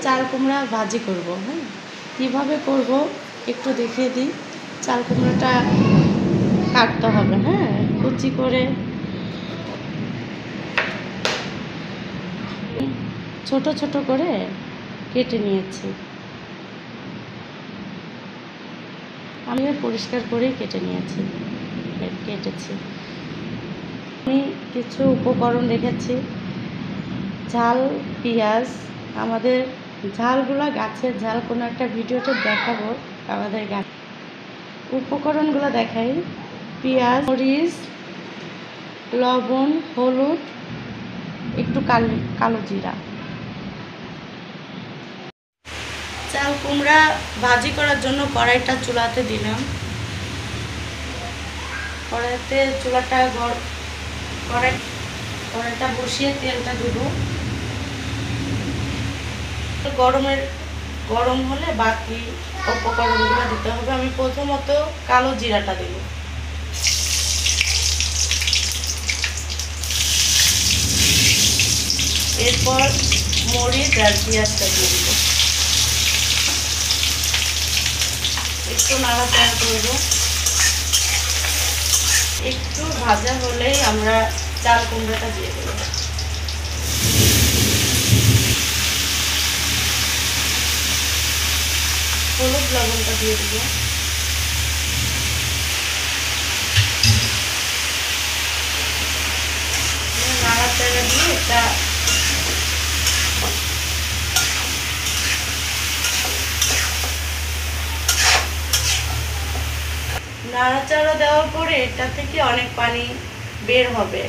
চাল কুমড়া ভাজি করব। হ্যাঁ, কীভাবে করব একটু দেখিয়ে দিই। চাল কুমড়াটা কাটতে হবে, হ্যাঁ, কুচি করে ছোট ছোট করে কেটে নিয়েছি। আমি পরিষ্কার করেই কেটেছি। আমি কিছু উপকরণ রেখেছি। ঝাল, পেঁয়াজ, আমাদের ঝালগুলো গাছের ঝাল, কোনো একটা ভিডিওতে দেখাবো আমাদের গাছ। উপকরণগুলো দেখাই: পেঁয়াজ, মরিচ, লবণ, হলুদ, একটু কালো জিরা। চাল কুমড়া ভাজি করার জন্য কড়াইটা চুলাতে দিলাম। কড়াইতে কড়াইটা বসিয়ে তেলটা দেব। গরম হলে বাকি উপকরণগুলো দিতে হবে। আমি প্রথমত কালো জিরাটা দেব। এরপর মরিচ আর পেঁয়াজটা দিয়ে দেব। একটু নাড়াচাড়া করব। একটু ভাজা হলেই আমরা চাল কুমড়াটা দিয়ে দেব। হলুদ লবণটা দিয়ে দেব। নাড়াচাড়া দিয়ে এটা নাড়াচাড়া দেওয়ার পরে এটা থেকে অনেক পানি বের হবে।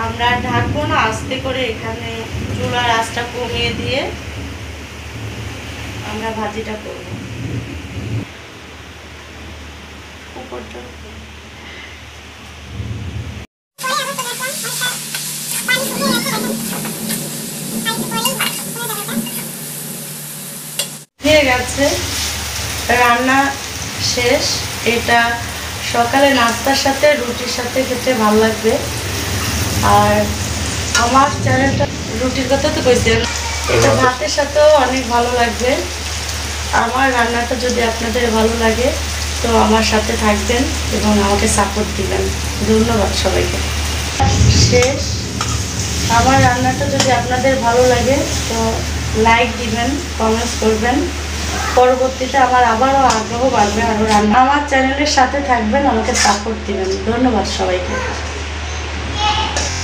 আমরা ঢাকবো না, আস্তে করে এখানে চুলার আঁচটা কমিয়ে দিয়ে আমরা ভাজিটা করব। হয়ে গেছে, রান্না শেষ। এটা সকালে নাস্তার সাথে রুটির সাথে খেতে ভালো লাগবে। আর আমার চ্যানেলটা রুটির কথা তো কইছেন, এটা ভাতের সাথেও অনেক ভালো লাগবে। আমার রান্নাটা যদি আপনাদের ভালো লাগে তো আমার সাথে থাকবেন এবং আমাকে সাপোর্ট দিবেন। ধন্যবাদ সবাইকে। শেষ। আমার রান্নাটা যদি আপনাদের ভালো লাগে তো লাইক দিবেন, কমেন্টস করবেন। পরবর্তীতে আমার আবারও আগ্রহ বাড়বে আরও রান্না। আমার চ্যানেলের সাথে থাকবেন, আমাকে সাপোর্ট দিবেন। ধন্যবাদ সবাইকে।